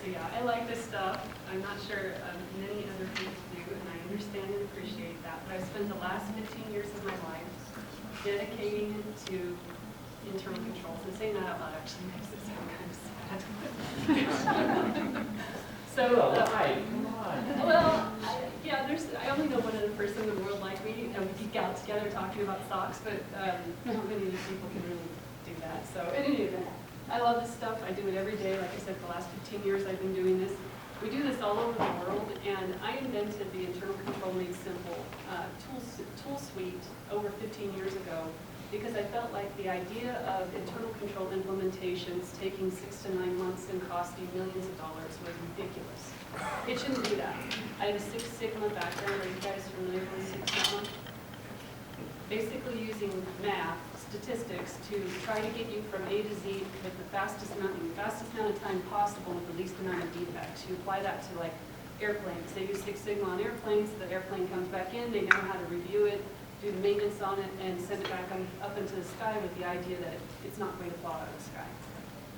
So yeah, I like this stuff. I'm not sure many other people do, and I understand and appreciate that. But I've spent the last 15 years of my life dedicating it to internal controls. And saying that out loud actually makes it sound kind of sad. So, come on. well, yeah, I only know one other person in the world like me, and we geek out together talking about socks, but not many people can really do that. So, in any event, I love this stuff. I do it every day. Like I said, the last 15 years I've been doing this. We do this all over the world, and I invented the Internal Control Made Simple tool suite over 15 years ago because I felt like the idea of internal control implementations taking 6 to 9 months and costing millions of dollars was ridiculous. It shouldn't do that. I have a Six Sigma background. Are you guys familiar with Six Sigma? Basically using math, statistics, to try to get you from A to Z with the fastest amount of time possible with the least amount of defects. You apply that to like airplanes. They use Six Sigma on airplanes. The airplane comes back in. They know how to review it, do the maintenance on it, and send it back up into the sky with the idea that it's not going to fall out of the sky.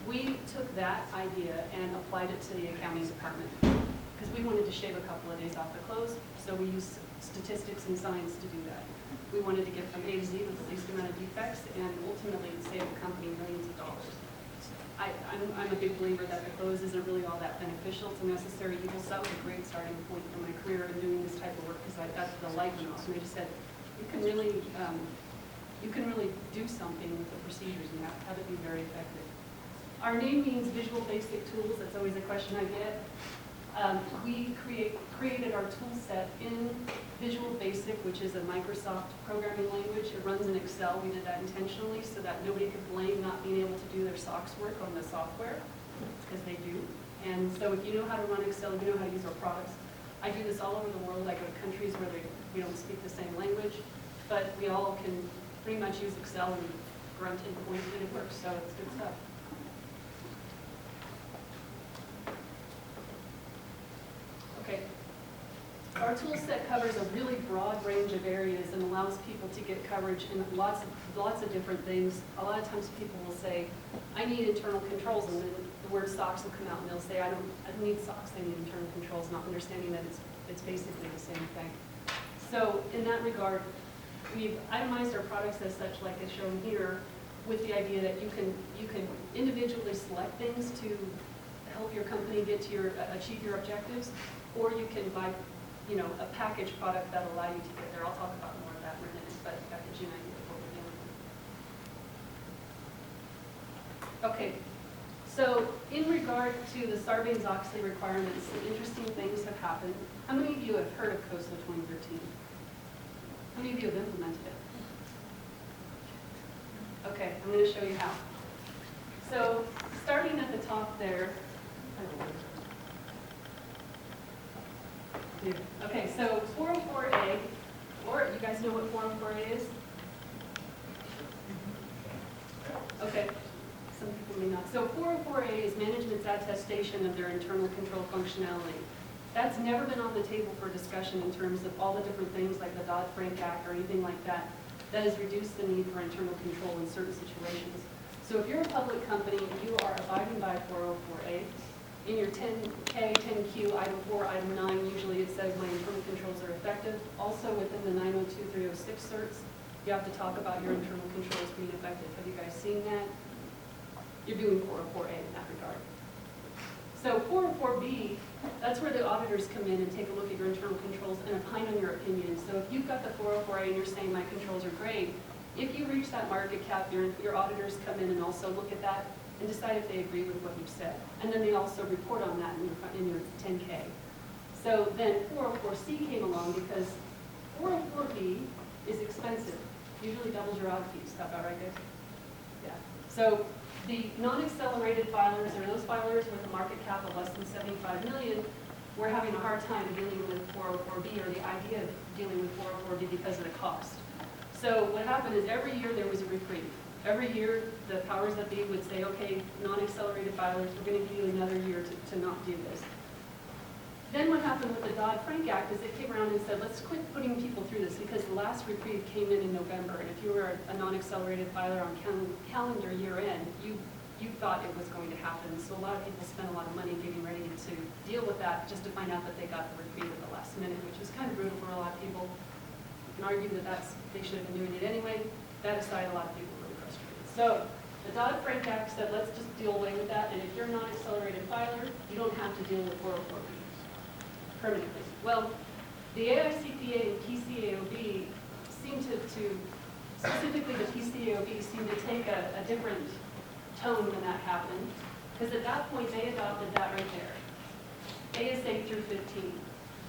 We took that idea and applied it to the accounting department because we wanted to shave a couple of days off the close, so we used statistics and science to do that. We wanted to get from A to Z with the least amount of defects and ultimately save the company millions of dollars. I'm a big believer that the close isn't really all that beneficial. It's a necessary evil. So that was a great starting point for my career in doing this type of work because that's the light went off. And I just said, you can really do something with the procedures and have it be very effective. Our name means Visual Basic Tools. That's always a question I get. We created our tool set in Visual Basic, which is a Microsoft programming language. It runs in Excel. We did that intentionally so that nobody could blame not being able to do their SOX work on the software, because they do. And so if you know how to run Excel, you know how to use our products. I do this all over the world. I go to countries where we don't speak the same language, but we all can pretty much use Excel and grunt and point, and it works, so it's good stuff. Okay. Our tool set covers a really broad range of areas and allows people to get coverage in lots of different things. A lot of times people will say, I need internal controls, and then the word SOX will come out and they'll say, I don't need SOX, I need internal controls, not understanding that it's basically the same thing. So in that regard, we've itemized our products as such, like is shown here, with the idea that you can individually select things to help your company achieve your objectives, or you can buy a package product that'll allow you to get there. I'll talk about more of that in a minute, but that gives you an idea of what we're dealing with. Okay, so in regard to the Sarbanes-Oxley requirements, some interesting things have happened. How many of you have heard of COSO 2013? How many of you have implemented it? Okay, I'm going to show you how. So starting at the top there, okay, so 404A, or you guys know what 404A is? Okay, some people may not. So 404A is management's attestation of their internal control functionality. That's never been on the table for discussion in terms of all the different things like the Dodd-Frank Act or anything like that that has reduced the need for internal control in certain situations. So if you're a public company, you are abiding by 404A. In your 10K, 10Q, item 4, item 9, usually it says my internal controls are effective. Also within the 902, 306 certs, you have to talk about your internal controls being effective. Have you guys seen that? You're doing 404A in that regard. So 404B, that's where the auditors come in and take a look at your internal controls and opine on your opinion. So if you've got the 404A and you're saying my controls are great, if you reach that market cap, your auditors come in and also look at that and decide if they agree with what you've said. And then they also report on that in your 10K. So then 404C came along because 404B is expensive. Usually doubles your audit fees. Is that about right, guys? Yeah. So the non-accelerated filers, or those filers with a market cap of less than 75 million, we're having a hard time dealing with 404B, or the idea of dealing with 404B because of the cost. So what happened is every year there was a reprieve. Every year the powers that be would say, okay, non-accelerated filers, we're going to give you another year to not do this. Then what happened with the Dodd-Frank Act is it came around and said, let's quit putting people through this, because the last reprieve came in November, and if you were a non-accelerated filer on calendar year end, you thought it was going to happen. So a lot of people spent a lot of money getting ready deal with that just to find out that they got the reprieve at the last minute, which is kind of brutal for a lot of people. You can argue that they should have been doing it anyway. That aside, a lot of people are really frustrated. So the Dodd-Frank Act said, let's just deal away with that, and if you're a non-accelerated filer, you don't have to deal with 404B permanently. Well, the AICPA and PCAOB seem to specifically the PCAOB seem to take a different tone when that happened, because at that point they adopted that right there, ASA through 15.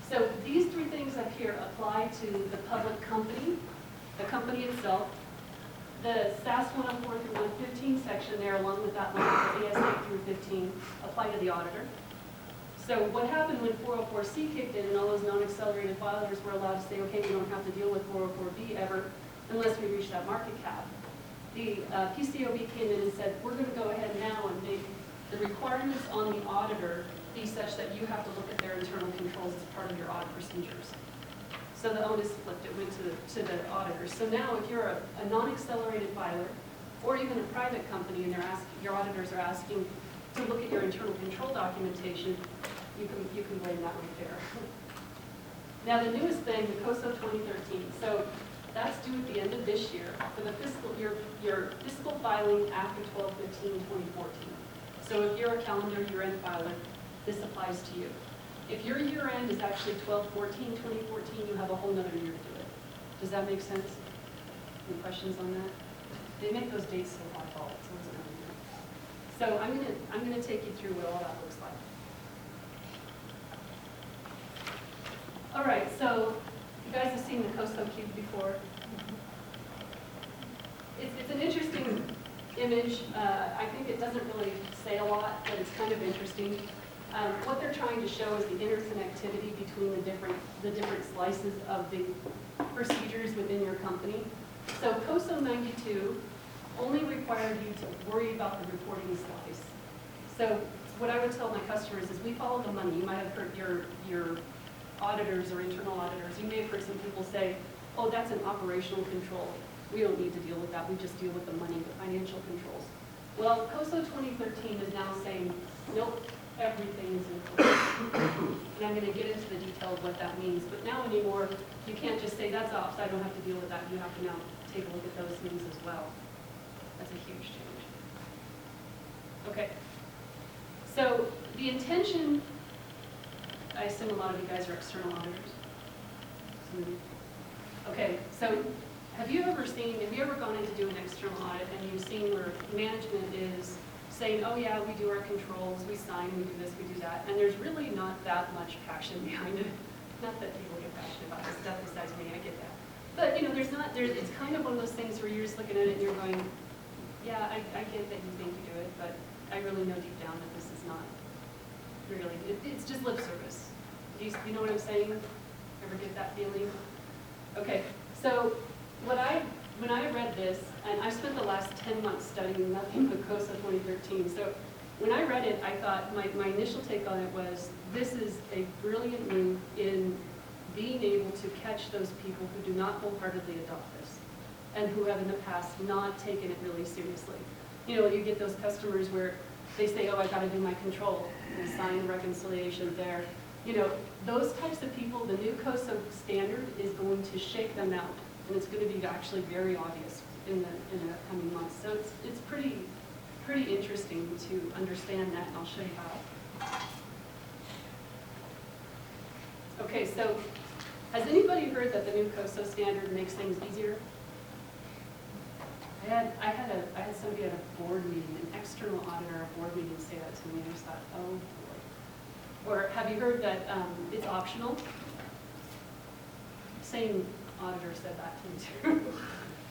So these three things up here apply to the public company, the company itself, the SAS 104 through 115 section there, along with that line, ASA through 15, apply to the auditor. So what happened when 404C kicked in and all those non-accelerated filers were allowed to say, okay, we don't have to deal with 404B ever unless we reach that market cap. The PCAOB came in and said, we're going to go ahead now and make the requirements on the auditor be such that you have to look at their internal controls as part of your audit procedures. So the onus flipped, it went to the auditors. So now if you're a non-accelerated filer or even a private company and your auditors are asking to look at your internal control documentation, you can blame that right there. Now the newest thing, the COSO 2013. So that's due at the end of this year for the your fiscal filing after 12/15/2014. So if you're a calendar year-end filer, this applies to you. If your year-end is actually 12/14/2014, you have a whole nother year to do it. Does that make sense? Any questions on that? They make those dates so oddball, so it's another year. So I'm gonna take you through what all that looks like. All right, so you guys have seen the COSO cube before. It's an interesting image. I think it doesn't really say a lot, but it's kind of interesting. What they're trying to show is the interconnectivity between the different slices of the procedures within your company. So COSO 92 only required you to worry about the reporting slice. So what I would tell my customers is we follow the money. You might have heard your auditors or internal auditors, you may have heard some people say, oh, that's an operational control. We don't need to deal with that. We just deal with the money, the financial controls. Well, COSO 2013 is now saying, nope, everything is included. And I'm going to get into the detail of what that means. But now anymore, you can't just say that's ops, I don't have to deal with that. You have to now take a look at those things as well. That's a huge change. Okay. So the intention, I assume a lot of you guys are external auditors. Okay, so have you ever gone in to do an external audit and you've seen where management is saying, oh yeah, we do our controls, we sign, we do this, we do that, and there's really not that much passion behind it. Not that people get passionate about this stuff besides me, I get that. But it's kind of one of those things where you're just looking at it and you're going, yeah, I get that you think you do it, but I really know deep down that this is not really, it's just lip service. You know what I'm saying? Ever get that feeling? Okay, so when I read this, and I spent the last 10 months studying nothing but COSO 2013, so when I read it, I thought, my initial take on it was, this is a brilliant move in being able to catch those people who do not wholeheartedly adopt this, and who have in the past not taken it really seriously. You know, you get those customers where they say, oh, I gotta do my control, and sign the reconciliation there. You know, those types of people, the new COSO standard is going to shake them out, and it's going to be actually very obvious in the upcoming months. So it's pretty interesting to understand that, and I'll show you how. Okay, so has anybody heard that the new COSO standard makes things easier? I had somebody at a board meeting, an external auditor at a board meeting, say that to me, and I just thought, oh boy. Or have you heard that it's optional? Same auditor said that to me too.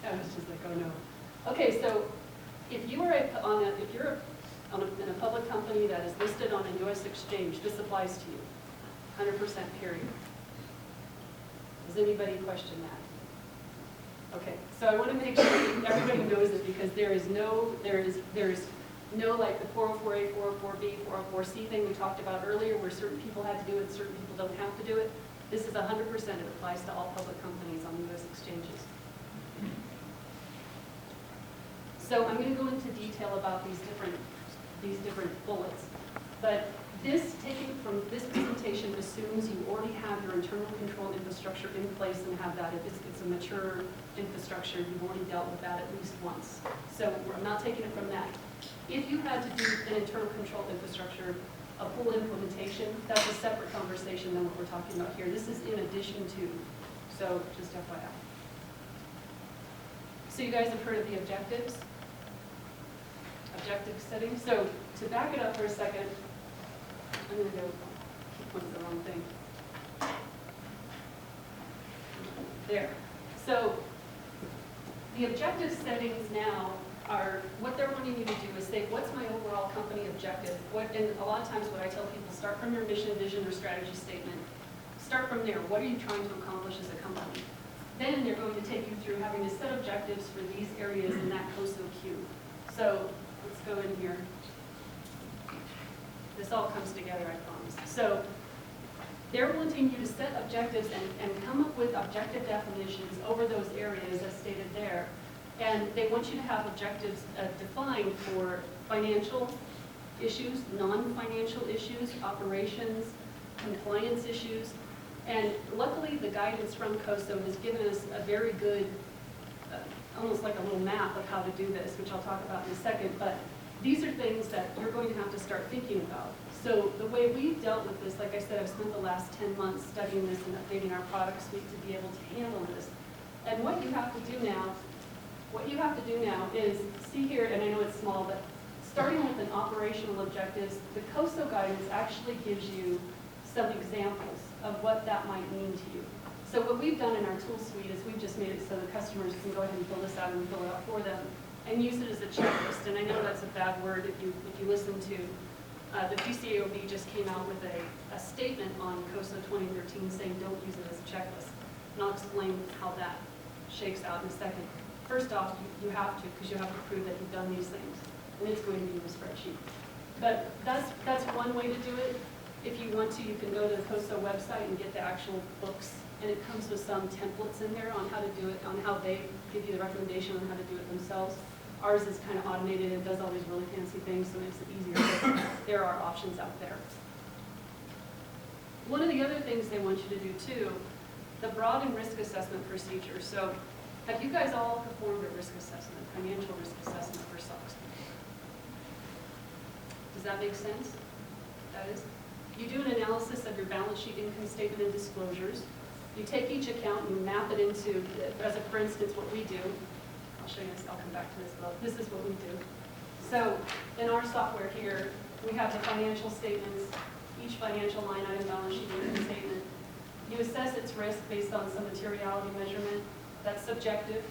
I was just like, oh no. Okay, so if you're in a public company that is listed on a U.S. exchange, this applies to you, 100% period. Does anybody question that? Okay, so I want to make sure everybody knows it, because there is no like the 404A, 404B, 404C thing we talked about earlier, where certain people had to do it, certain people don't have to do it. This is 100%. It applies to all public companies on U.S. exchanges. So I'm going to go into detail about these different bullets. But this, taking from this assumes you already have your internal control infrastructure in place and have that. It's a mature infrastructure. You've already dealt with that at least once. So I'm not taking it from that. If you had to do an internal control infrastructure, a full implementation, that's a separate conversation than what we're talking about here. This is in addition to, so just FYI. So you guys have heard of the objectives? Objective setting. So to back it up for a second, I'm going to go keep pointing the wrong thing. There. So the objective settings now are, what they're wanting you to do is say, what's my overall company objective? And a lot of times what I tell people, start from your mission, vision, or strategy statement. Start from there. What are you trying to accomplish as a company? Then they're going to take you through having to set objectives for these areas in that COSO queue. So let's go in here. This all comes together, I promise. So they're wanting you to set objectives and come up with objective definitions over those areas as stated there. And they want you to have objectives defined for financial issues, non-financial issues, operations, compliance issues. And luckily, the guidance from COSO has given us a very good, almost like a little map of how to do this, which I'll talk about in a second. But these are things that you're going to have to start thinking about. So the way we've dealt with this, like I said, I've spent the last 10 months studying this and updating our product suite to be able to handle this. And what you have to do now is, see here, and I know it's small, but starting with an operational objectives, the COSO guidance actually gives you some examples of what that might mean to you. So what we've done in our tool suite is we've just made it so the customers can go ahead and fill this out and fill it out for them and use it as a checklist. And I know that's a bad word if you listen to the PCAOB just came out with a statement on COSO 2013 saying don't use it as a checklist. And I'll explain how that shakes out in a second. First off, you have to, because you have to prove that you've done these things. And it's going to be in the spreadsheet. But that's one way to do it. If you want to, you can go to the COSO website and get the actual books. And it comes with some templates in there on how to do it, on how they give you the recommendation on how to do it themselves. Ours is kind of automated and does all these really fancy things, so it makes it easier. But there are options out there. One of the other things they want you to do too, the broad and risk assessment procedure. So have you guys all performed a risk assessment, financial risk assessment for SOX? Does that make sense? That is? You do an analysis of your balance sheet, income statement, and disclosures. You take each account and you map it into, for instance, what we do. I'll show you this, I'll come back to this, but this is what we do. So in our software here, we have the financial statements, each financial line item, balance sheet, income statement. You assess its risk based on some materiality measurement. That's subjective.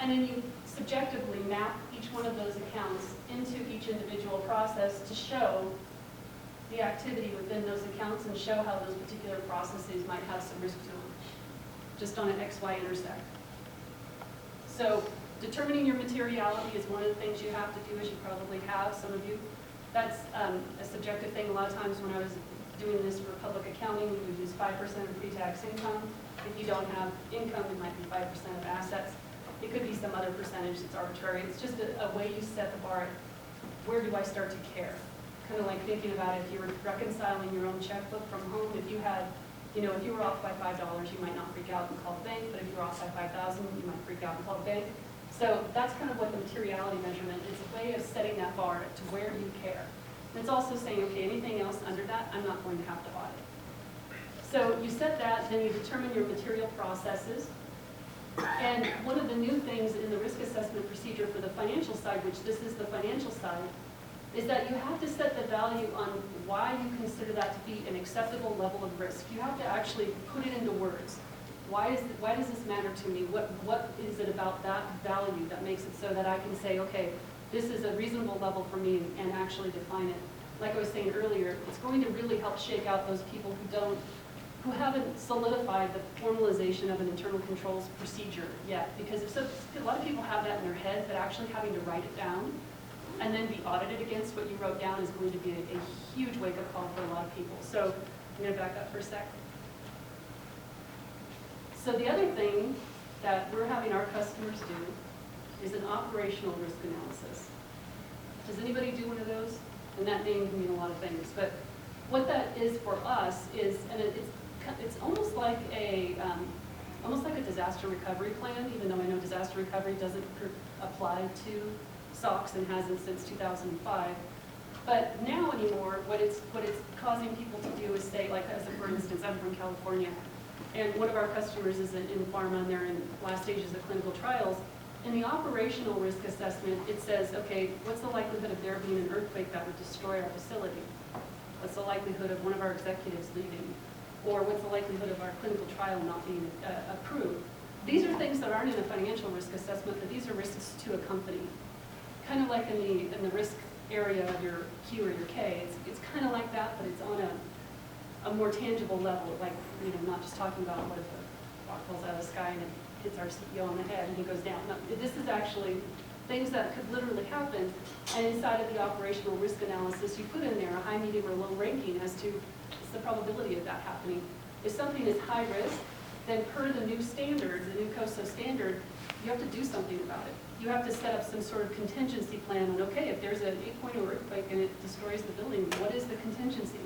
And then you subjectively map each one of those accounts into each individual process to show the activity within those accounts and show how those particular processes might have some risk to them, just on an XY intersect. So determining your materiality is one of the things you have to do, as you probably have, some of you. That's a subjective thing. A lot of times when I was doing this for public accounting, we would use 5% of pre-tax income. If you don't have income, it might be 5% of assets. It could be some other percentage that's arbitrary. It's just a way you set the bar. Where do I start to care? Kind of like thinking about if you were reconciling your own checkbook from home. If you had, if you were off by $5, you might not freak out and call the bank, but if you were off by $5,000, you might freak out and call the bank. So that's kind of what the materiality measurement is, a way of setting that bar to where you care. And it's also saying, okay, anything else under that, I'm not going to have to audit. So you set that, then you determine your material processes. And one of the new things in the risk assessment procedure for the financial side, which this is the financial side, is that you have to set the value on why you consider that to be an acceptable level of risk. You have to actually put it into words. Why does this matter to me? What is it about that value that makes it so that I can say, okay, this is a reasonable level for me, and actually define it? Like I was saying earlier, it's going to really help shake out those people who haven't solidified the formalization of an internal controls procedure yet. Because a lot of people have that in their head, but actually having to write it down and then be audited against what you wrote down is going to be a huge wake-up call for a lot of people. So I'm going to back up for a sec. So the other thing that we're having our customers do is an operational risk analysis. Does anybody do one of those? And that name can mean a lot of things. But what that is for us is, and it's almost like a disaster recovery plan, even though I know disaster recovery doesn't apply to SOX and hasn't since 2005. But now anymore, what it's causing people to do is say, like, as a, for instance, I'm from California, and one of our customers is in pharma, and they're in last stages of clinical trials. In the operational risk assessment, it says, okay, what's the likelihood of there being an earthquake that would destroy our facility? What's the likelihood of one of our executives leaving? Or what's the likelihood of our clinical trial not being approved? These are things that aren't in a financial risk assessment, but these are risks to a company. Kind of like in the risk area of your Q or your K, it's kind of like that, but it's on a more tangible level, like, you know, not just talking about what if a rock falls out of the sky and it hits our CEO on the head and he goes down. No, this is actually things that could literally happen, and inside of the operational risk analysis, you put in there a high, medium, or low ranking as to the probability of that happening. If something is high risk, then per the new standard, the new COSO standard, you have to do something about it. You have to set up some sort of contingency plan on, okay, if there's an 8.0 earthquake and it destroys the building, what is the contingency?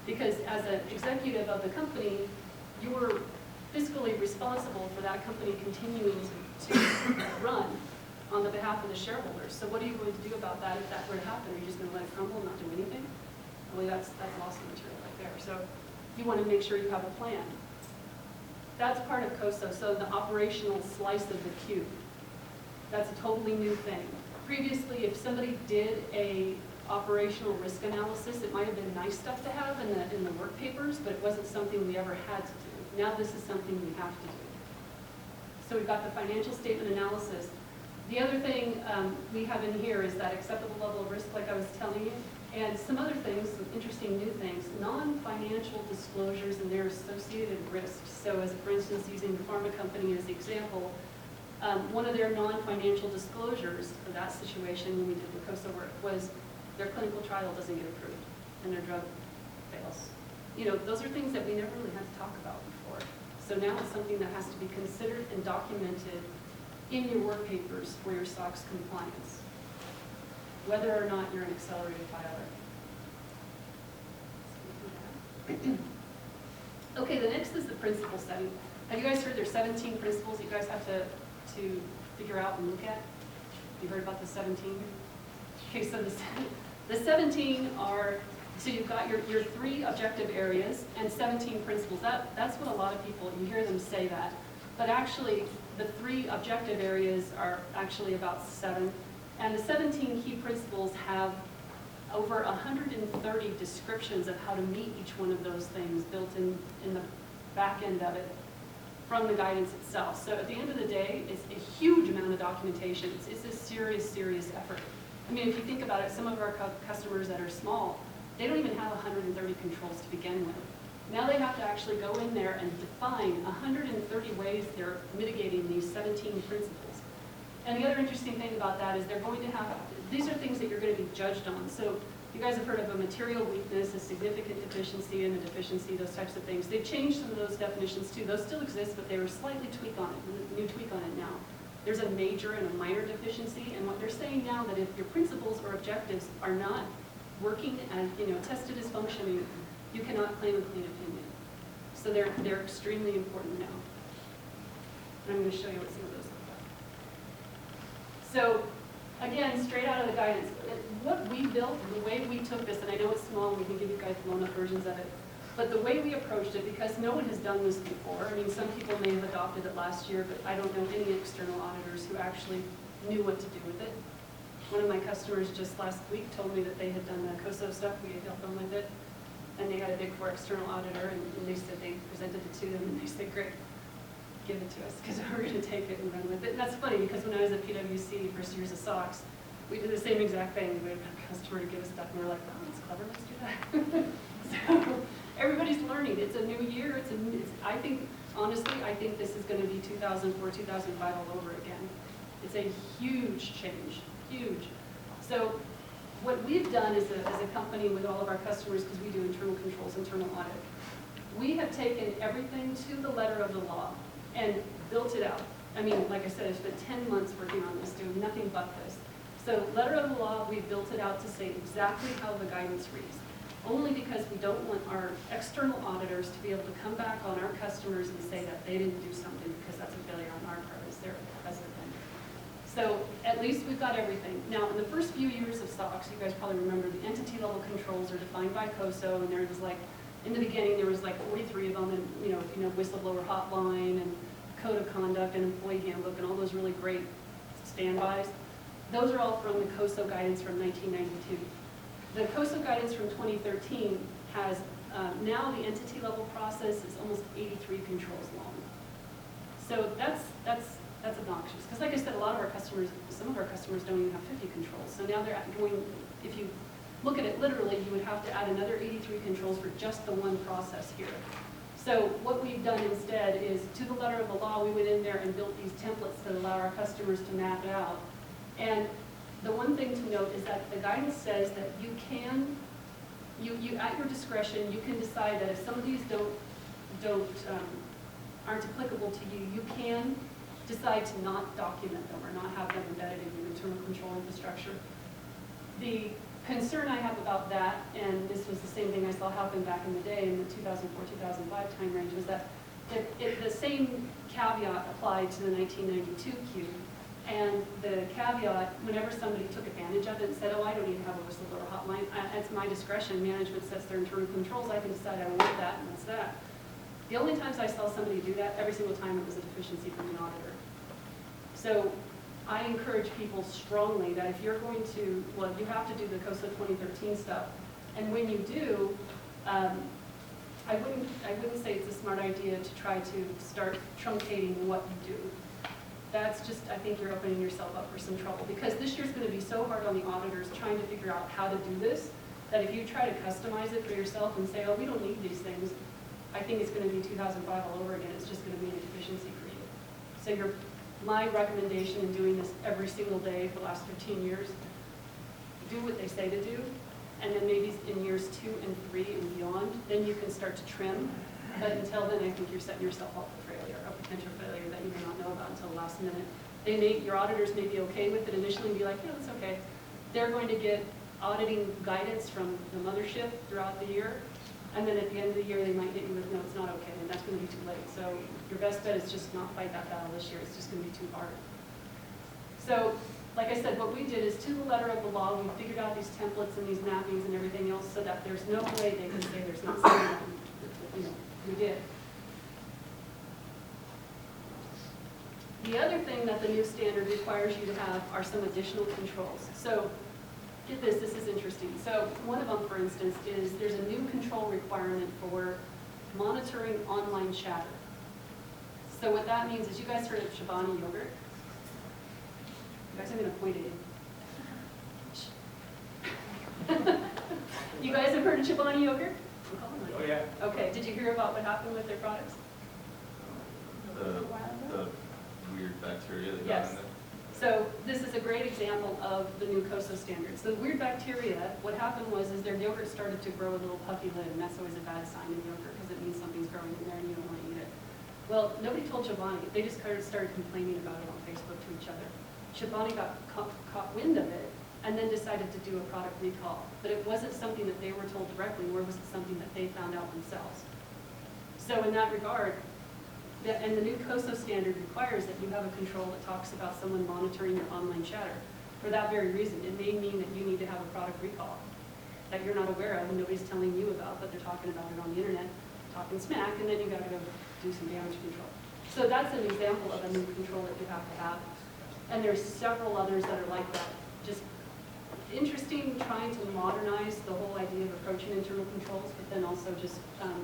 Because as an executive of the company, you're fiscally responsible for that company continuing to run on the behalf of the shareholders. So what are you going to do about that if that were to happen? Are you just going to let it crumble and not do anything? Well, that's lost material right there. So you want to make sure you have a plan. That's part of COSO, so the operational slice of the cube. That's a totally new thing. Previously, if somebody did a operational risk analysis, it might have been nice stuff to have in the work papers, but it wasn't something we ever had to do. Now this is something we have to do. So we've got the financial statement analysis. The other thing we have in here is that acceptable level of risk, like I was telling you, and some other things, some interesting new things, non-financial disclosures and their associated risks. So as for instance, using the pharma company as the example, one of their non-financial disclosures for that situation when we did the COSO work was their clinical trial doesn't get approved and their drug fails. You know, those are things that we never really had to talk about before. So now it's something that has to be considered and documented in your work papers for your SOX compliance, whether or not you're an accelerated filer. Okay, the next is the principle setting. Have you guys heard there's 17 principles you guys have to figure out and look at? You heard about the 17? Okay, so the 17 are, so you've got your 3 objective areas and 17 principles. That's what a lot of people, you hear them say that. But actually, the 3 objective areas are actually about 7. And the 17 key principles have over 130 descriptions of how to meet each one of those things built in the back end of it from the guidance itself. So at the end of the day, it's a huge amount of documentation. It's a serious, serious effort. I mean, if you think about it, some of our customers that are small, they don't even have 130 controls to begin with. Now they have to actually go in there and define 130 ways they're mitigating these 17 principles. And the other interesting thing about that is they're going to have, these are things that you're going to be judged on. So you guys have heard of a material weakness, a significant deficiency, and a deficiency, those types of things. They've changed some of those definitions too. Those still exist, but they were slightly tweaked on it, a new tweak on it now. There's a major and a minor deficiency, and what they're saying now that if your principles or objectives are not working and, you know, tested as functioning, you cannot claim a clean opinion. So they're extremely important now. And I'm going to show you what some of those look like. So again, straight out of the guidance, what we built, the way we took this, and I know it's small, and we can give you guys blown up versions of it, but the way we approached it, because no one has done this before, I mean, some people may have adopted it last year, but I don't know any external auditors who actually knew what to do with it. One of my customers just last week told me that they had done the COSO stuff, we had helped them with it, and they had a Big Four external auditor, and they said they presented it to them, and they said, great, give it to us, because we're going to take it and run with it. And that's funny, because when I was at PwC, first years of SOX, we did the same exact thing. We had a customer to give us stuff, and we're like, oh, that's clever, let's do that. So everybody's learning. It's a new year. I think, honestly, I think this is going to be 2004, 2005 all over again. It's a huge change, huge. So what we've done as a company with all of our customers, because we do internal controls, internal audit, we have taken everything to the letter of the law and built it out. I mean, like I said, I spent 10 months working on this, doing nothing but this. So letter of the law, we built it out to say exactly how the guidance reads. only because we don't want our external auditors to be able to come back on our customers and say that they didn't do something because that's a failure on our part as their vendor. So at least we've got everything. Now, in the first few years of SOX, you guys probably remember the entity level controls are defined by COSO, and there was like, in the beginning, there was like 43 of them, and whistleblower hotline, and code of conduct, and employee handbook, and all those really great standbys. Those are all from the COSO guidance from 1992. The COSO guidance from 2013 has, now the entity level process is almost 83 controls long. So that's obnoxious. Because like I said, a lot of our customers, some of our customers don't even have 50 controls. So now they're going, if you look at it literally, you would have to add another 83 controls for just the one process here. So what we've done instead is, to the letter of the law, we went in there and built these templates that allow our customers to map it out. And the one thing to note is that the guidance says that you can, at your discretion, you can decide that if some of these aren't applicable to you, you can decide to not document them or not have them embedded in your internal control infrastructure. The concern I have about that, and this was the same thing I saw happen back in the day in the 2004-2005 time range, was that if the same caveat applied to the 1992 Q, and the caveat, whenever somebody took advantage of it and said, oh, I don't need to have a whistleblower hotline, it's my discretion, management sets their internal controls, I can decide I want that and that's that. The only times I saw somebody do that, every single time it was a deficiency from an auditor. So I encourage people strongly that if you're going to, well, you have to do the COSO 2013 stuff, and when you do, I wouldn't say it's a smart idea to try to start truncating what you do. That's just, I think you're opening yourself up for some trouble, because this year's going to be so hard on the auditors trying to figure out how to do this, that if you try to customize it for yourself and say, oh, we don't need these things, I think it's going to be 2005 all over again. It's just going to be a deficiency for you. So my recommendation in doing this every single day for the last 15 years, do what they say to do, and then maybe in years 2 and 3 and beyond, then you can start to trim. But until then, I think you're setting yourself up for failure, a potential failure that you may not know about until the last minute. Your auditors may be okay with it initially and be like, yeah, that's okay. They're going to get auditing guidance from the mothership throughout the year, and then at the end of the year, they might get you with, no, it's not okay, and that's going to be too late. So your best bet is just not fight that battle this year. It's just going to be too hard. So, like I said, what we did is, to the letter of the law, we figured out these templates and these mappings and everything else so that there's no way they can say there's not something that we did. The other thing that the new standard requires you to have are some additional controls. So get this is interesting. So one of them, for instance, is there's a new control requirement for monitoring online chatter. So what that means is, you guys heard of Chobani yogurt? You guys, I'm going to point at you. You guys have heard of Chobani yogurt? Oh, yeah. Okay, did you hear about what happened with their products? The weird bacteria that got Yes. in there. So this is a great example of the new COSO standards. So the weird bacteria, what happened was their yogurt started to grow a little puffy lid, and that's always a bad sign in yogurt because it means something's growing in there and you don't want to eat it. Well, nobody told Chobani. They just started complaining about it on Facebook to each other. Chobani got caught wind of it and then decided to do a product recall. But it wasn't something that they were told directly, nor was it something that they found out themselves. So in that regard, and the new COSO standard requires that you have a control that talks about someone monitoring your online chatter. For that very reason, it may mean that you need to have a product recall that you're not aware of and nobody's telling you about, but they're talking about it on the internet, talking smack, and then you got to go do some damage control. So that's an example of a new control that you have to have. And there's several others that are like that. Just interesting, trying to modernize the whole idea of approaching internal controls, but then also just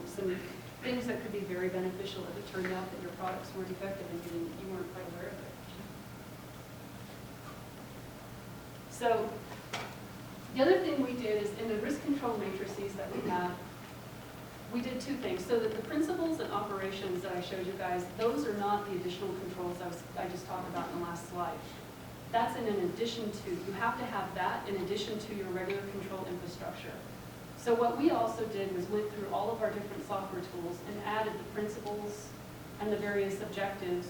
some things that could be very beneficial if it turned out that your products weren't effective and you weren't quite aware of it. So the other thing we did is, in the risk control matrices that we have, we did two things. So that the principles and operations that I showed you guys, those are not the additional controls I just talked about in the last slide. That's in addition to, you have to have that in addition to your regular control infrastructure. So what we also did was went through all of our different software tools and added the principles and the various objectives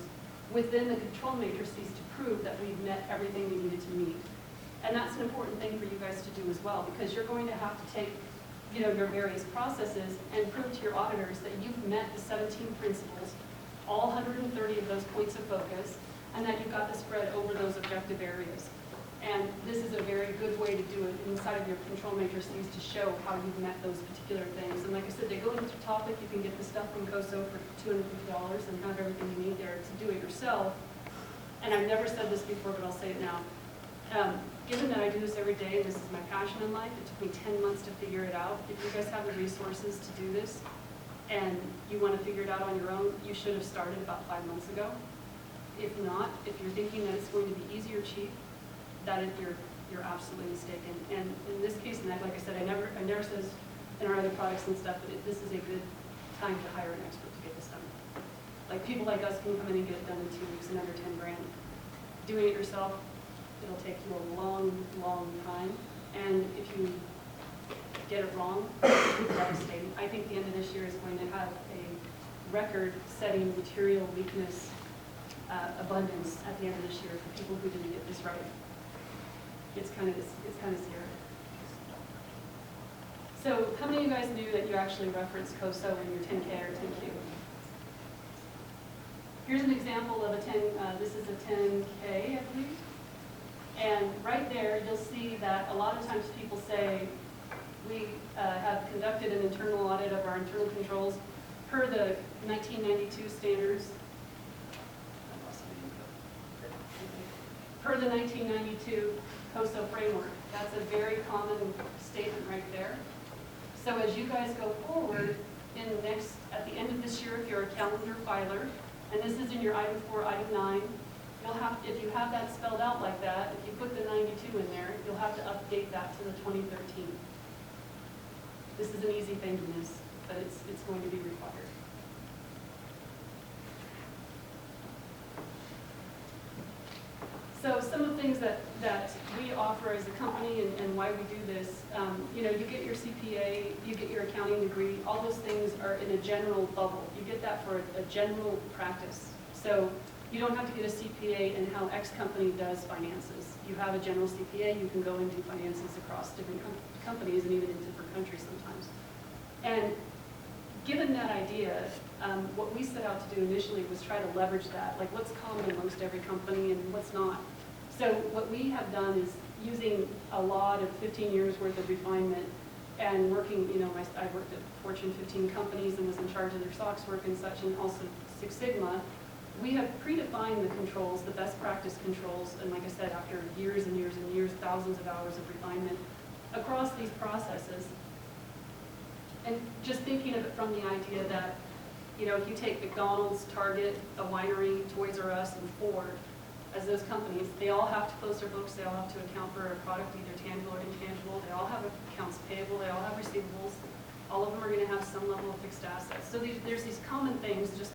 within the control matrices to prove that we've met everything we needed to meet. And that's an important thing for you guys to do as well, because you're going to have to take your various processes and prove to your auditors that you've met the 17 principles, all 130 of those points of focus, and that you've got the spread over those objective areas. And this is a very good way to do it inside of your control matrices to show how you've met those particular things. And like I said, they go into the topic. You can get the stuff from COSO for $250 and have everything you need there to do it yourself. And I've never said this before, but I'll say it now. Given that I do this every day, and this is my passion in life, it took me 10 months to figure it out. If you guys have the resources to do this, and you want to figure it out on your own, you should have started about 5 months ago. If not, if you're thinking that it's going to be easy or cheap, you're absolutely mistaken. And in this case, and like I said, I never says in our other products and stuff, but this is a good time to hire an expert to get this done. Like people like us can come in and get it done in 2 weeks and under 10 grand. Doing it yourself, it'll take you a long, long time. And if you get it wrong, it's devastating. I think the end of this year is going to have a record-setting material weakness abundance at the end of this year for people who didn't get this right. It's kind of scary. So how many of you guys knew that you actually referenced COSO in your 10K or 10Q? Here's an example of this is a 10K, I believe. And right there, you'll see that a lot of times people say, we have conducted an internal audit of our internal controls per the 1992 standards. Per the 1992 COSO framework. That's a very common statement right there. So as you guys go forward at the end of this year, if you're a calendar filer, and this is in your item 4, item 9, if you have that spelled out like that, if you put the 92 in there, you'll have to update that to the 2013. This is an easy thing to miss, but it's going to be required. So some of the things that we offer as a company and why we do this, you get your CPA, you get your accounting degree, all those things are in a general bubble. You get that for a general practice. So you don't have to get a CPA in how X company does finances. You have a general CPA, you can go and do finances across different companies and even in different countries sometimes. And given that idea, what we set out to do initially was try to leverage that, like what's common amongst every company and what's not. So what we have done is using a lot of 15 years worth of refinement and working, I worked at Fortune 15 companies and was in charge of their SOX work and such, and also Six Sigma. We have predefined the controls, the best practice controls, and like I said, after years and years and years, thousands of hours of refinement across these processes. And just thinking of it from the idea that, if you take McDonald's, Target, a winery, Toys R Us, and Ford, as those companies, they all have to close their books, they all have to account for a product, either tangible or intangible, they all have accounts payable, they all have receivables, all of them are going to have some level of fixed assets. So there's these common things, just